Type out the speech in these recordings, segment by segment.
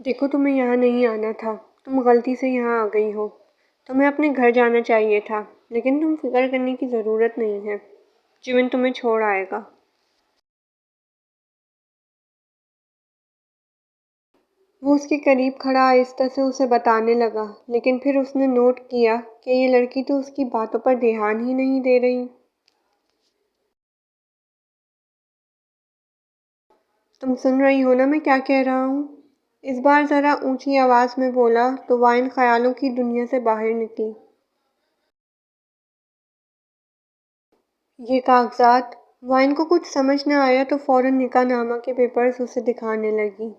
دیکھو تمہیں یہاں نہیں آنا تھا، تم غلطی سے یہاں آ گئی ہو۔ تمہیں اپنے گھر جانا چاہیے تھا، لیکن تم فکر کرنے کی ضرورت نہیں ہے، جمن تمہیں چھوڑ آئے گا۔ وہ اس کے قریب کھڑا آہستہ سے اسے بتانے لگا، لیکن پھر اس نے نوٹ کیا کہ یہ لڑکی تو اس کی باتوں پر دھیان ہی نہیں دے رہی۔ تم سن رہی ہو نا میں کیا کہہ رہا ہوں؟ اس بار ذرا اونچی آواز میں بولا تو وائن خیالوں کی دنیا سے باہر نکلی۔ یہ کاغذات۔ وائن کو کچھ سمجھ نہ آیا تو فوراً نکاح نامہ کے پیپرز اسے دکھانے لگی۔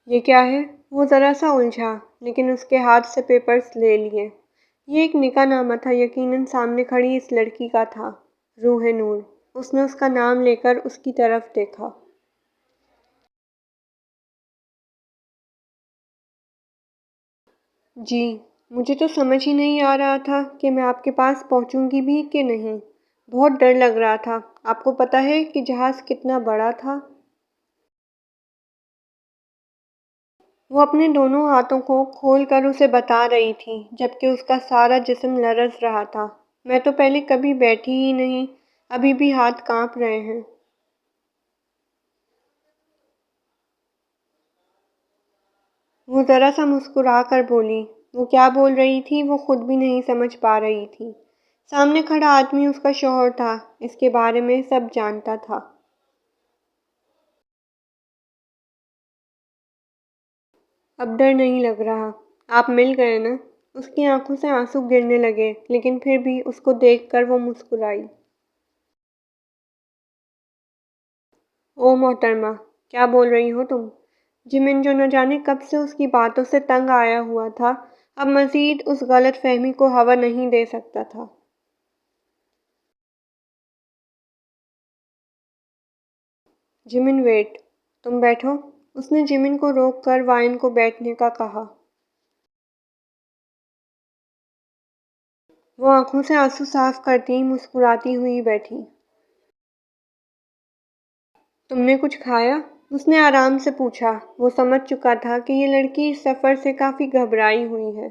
یہ کیا ہے؟ وہ ذرا سا الجھا، لیکن اس کے ہاتھ سے پیپرز لے لیے۔ یہ ایک نکاح نامہ تھا، یقیناً سامنے کھڑی اس لڑکی کا تھا، روح نور۔ اس نے اس کا نام لے کر اس کی طرف دیکھا۔ جی، مجھے تو سمجھ ہی نہیں آ رہا تھا کہ میں آپ کے پاس پہنچوں گی بھی کہ نہیں۔ بہت ڈر لگ رہا تھا۔ آپ کو پتہ ہے کہ جہاز کتنا بڑا تھا؟ وہ اپنے دونوں ہاتھوں کو کھول کر اسے بتا رہی تھی، جبکہ اس کا سارا جسم لرز رہا تھا۔ میں تو پہلے کبھی بیٹھی ہی نہیں، ابھی بھی ہاتھ کانپ رہے ہیں۔ وہ ذرا سا مسکرا کر بولی۔ وہ کیا بول رہی تھی وہ خود بھی نہیں سمجھ پا رہی تھی۔ سامنے کھڑا آدمی اس کا شوہر تھا، اس کے بارے میں سب جانتا تھا۔ اب ڈر نہیں لگ رہا، آپ مل گئے نا؟ اس کی آنکھوں سے آنسو گرنے لگے، لیکن پھر بھی اس کو دیکھ کر وہ مسکرائی۔ او محترمہ، کیا بول رہی ہو تم؟ جمن جو نہ جانے کب سے اس کی باتوں سے تنگ آیا ہوا تھا، اب مزید اس غلط فہمی کو ہوا نہیں دے سکتا تھا۔ جمن ویٹ، تم بیٹھو۔ اس نے جمن کو روک کر وائن کو بیٹھنے کا کہا۔ وہ آنکھوں سے آنسو صاف کرتی مسکراتی ہوئی بیٹھی۔ تم نے کچھ کھایا؟ اس نے آرام سے پوچھا۔ وہ سمجھ چکا تھا کہ یہ لڑکی اس سفر سے کافی گھبرائی ہوئی ہے،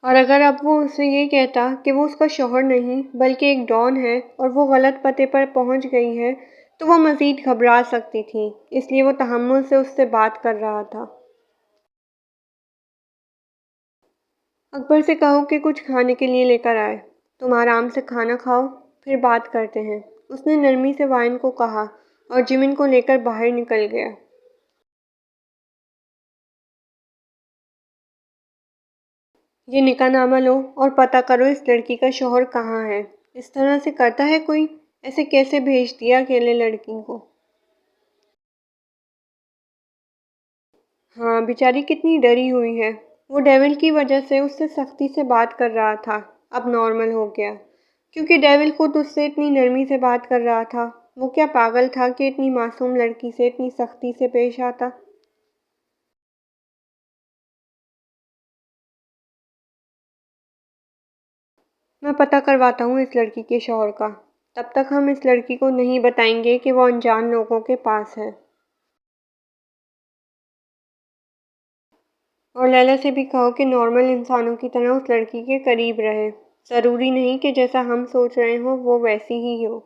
اور اگر اب وہ اسے یہ کہتا کہ وہ اس کا شوہر نہیں بلکہ ایک ڈان ہے اور وہ غلط پتے پر پہنچ گئی ہے تو وہ مزید گھبرا سکتی تھی، اس لیے وہ تحمل سے اس سے بات کر رہا تھا۔ اکبر سے کہو کہ کچھ کھانے کے لیے لے کر آئے۔ تم آرام سے کھانا کھاؤ، پھر بات کرتے ہیں، اس نے نرمی سے وائن کو کہا اور جمن کو لے کر باہر نکل گیا۔ یہ نکاح نامہ لو اور پتہ کرو اس لڑکی کا شوہر کہاں ہے۔ اس طرح سے کرتا ہے کوئی؟ ایسے کیسے بھیج دیا اکیلے لڑکی کو؟ ہاں بیچاری کتنی ڈری ہوئی ہے۔ وہ ڈیول کی وجہ سے اس سے سختی سے بات کر رہا تھا، اب نارمل ہو گیا، کیونکہ ڈیول خود اس سے اتنی نرمی سے بات کر رہا تھا۔ وہ کیا پاگل تھا کہ اتنی معصوم لڑکی سے اتنی سختی سے پیش آتا؟ میں پتہ کرواتا ہوں اس لڑکی کے شوہر کا، تب تک ہم اس لڑکی کو نہیں بتائیں گے کہ وہ انجان لوگوں کے پاس ہے۔ اور لیلا سے بھی کہو کہ نارمل انسانوں کی طرح اس لڑکی کے قریب رہے، ضروری نہیں کہ جیسا ہم سوچ رہے ہوں وہ ویسی ہی ہو۔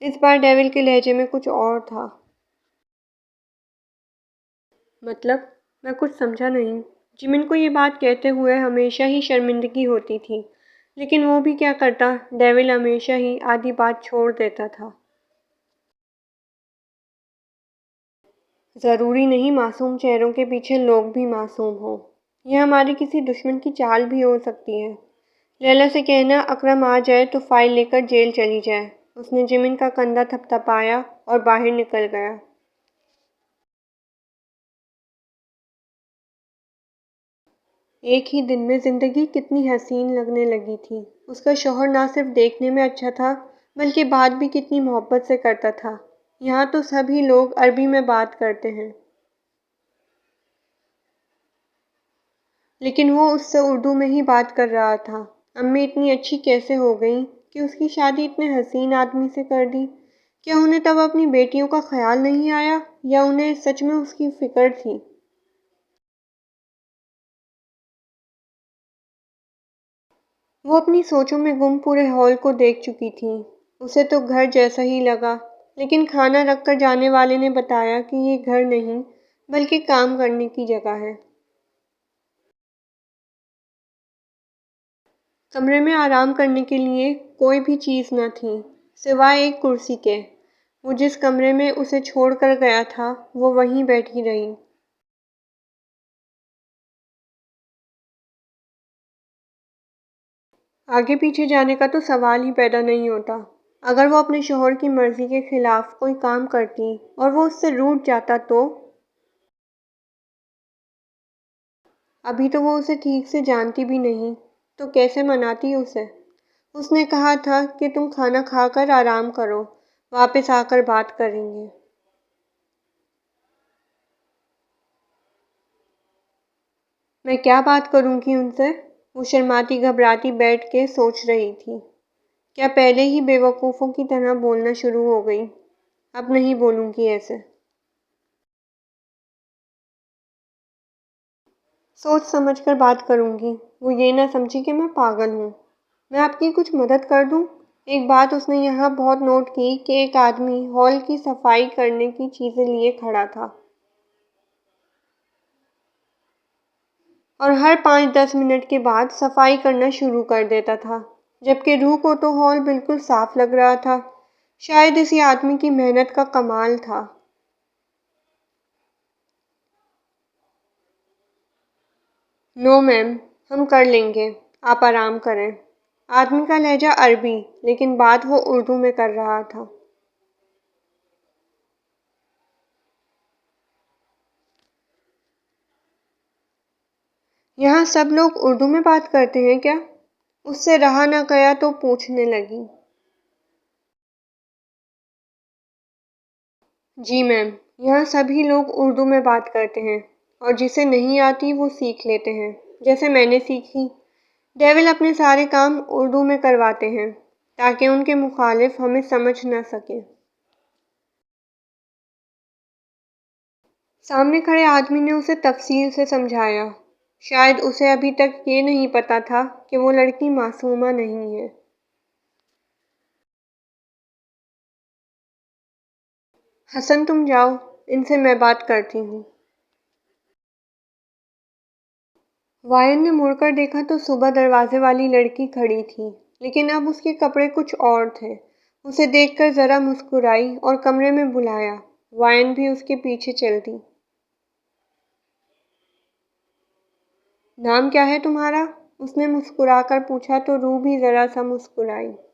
اس بار ڈیول کے لہجے میں کچھ اور تھا۔ مطلب؟ میں کچھ سمجھا نہیں۔ جمن کو یہ بات کہتے ہوئے ہمیشہ ہی شرمندگی ہوتی تھی، لیکن وہ بھی کیا کرتا، ڈیول ہمیشہ ہی آدھی بات چھوڑ دیتا تھا۔ ضروری نہیں معصوم چہروں کے پیچھے لوگ بھی معصوم ہوں، یہ ہماری کسی دشمن کی چال بھی ہو سکتی ہے۔ لیلا سے کہنا اکرم آ جائے تو فائل لے کر جیل چلی جائے۔ اس نے جمن کا کندھا تھپ تھپایا اور باہر نکل گیا۔ ایک ہی دن میں زندگی کتنی حسین لگنے لگی تھی۔ اس کا شوہر نہ صرف دیکھنے میں اچھا تھا بلکہ بات بھی کتنی محبت سے کرتا تھا۔ یہاں تو سبھی لوگ عربی میں بات کرتے ہیں، لیکن وہ اس سے اردو میں ہی بات کر رہا تھا۔ امی اتنی اچھی کیسے ہو گئیں کہ اس کی شادی اتنے حسین آدمی سے کر دی؟ کیا انہیں تب اپنی بیٹیوں کا خیال نہیں آیا یا انہیں سچ میں اس کی فکر تھی؟ وہ اپنی سوچوں میں گم پورے ہال کو دیکھ چکی تھی۔ اسے تو گھر جیسا ہی لگا، لیکن کھانا رکھ کر جانے والے نے بتایا کہ یہ گھر نہیں بلکہ کام کرنے کی جگہ ہے۔ کمرے میں آرام کرنے کے لیے کوئی بھی چیز نہ تھی سوائے ایک کرسی کے۔ وہ جس کمرے میں اسے چھوڑ کر گیا تھا وہ وہیں بیٹھی رہی۔ آگے پیچھے جانے کا تو سوال ہی پیدا نہیں ہوتا۔ اگر وہ اپنے شوہر کی مرضی کے خلاف کوئی کام کرتی اور وہ اس سے روٹھ جاتا تو؟ ابھی تو وہ اسے ٹھیک سے جانتی بھی نہیں، تو کیسے مناتی اسے؟ اس نے کہا تھا کہ تم کھانا کھا کر آرام کرو، واپس آ کر بات کریں گے۔ میں کیا بات کروں گی ان سے؟ وہ شرماتی گھبراتی بیٹھ کے سوچ رہی تھی۔ کیا پہلے ہی بے وقوفوں کی طرح بولنا شروع ہو گئی؟ اب نہیں بولوں گی ایسے۔ سوچ سمجھ کر بات کروں گی، وہ یہ نہ سمجھی کہ میں پاگل ہوں۔ میں آپ کی کچھ مدد کر دوں؟ ایک بات اس نے یہاں بہت نوٹ کی کہ ایک آدمی ہال کی صفائی کرنے کی چیزیں لیے کھڑا تھا اور ہر 5-10 منٹ کے بعد صفائی کرنا شروع کر دیتا تھا، جبکہ روح کو تو ہال بالکل صاف لگ رہا تھا۔ شاید اسی آدمی کی محنت کا کمال تھا۔ نو میم، ہم کر لیں گے، آپ آرام کریں۔ آدمی کا لہجہ عربی، لیکن بات وہ اردو میں کر رہا تھا۔ یہاں سب لوگ اردو میں بات کرتے ہیں کیا؟ اس سے رہا نہ گیا تو پوچھنے لگی۔ جی میم، یہاں سبھی لوگ اردو میں بات کرتے ہیں اور جسے نہیں آتی وہ سیکھ لیتے ہیں، جیسے میں نے سیکھی۔ ڈیول اپنے سارے کام اردو میں کرواتے ہیں تاکہ ان کے مخالف ہمیں سمجھ نہ سکیں۔ سامنے کھڑے آدمی نے اسے تفصیل سے سمجھایا۔ شاید اسے ابھی تک یہ نہیں پتا تھا کہ وہ لڑکی معصومہ نہیں ہے۔ حسن تم جاؤ، ان سے میں بات کرتی ہوں۔ وائن نے مڑ کر دیکھا تو صبح دروازے والی لڑکی کھڑی تھی، لیکن اب اس کے کپڑے کچھ اور تھے۔ اسے دیکھ کر ذرا مسکرائی اور کمرے میں بلایا۔ وائن بھی اس کے پیچھے چل دی۔ نام کیا ہے تمہارا؟ اس نے مسکرا کر پوچھا تو روح بھی ذرا سا مسکرائی۔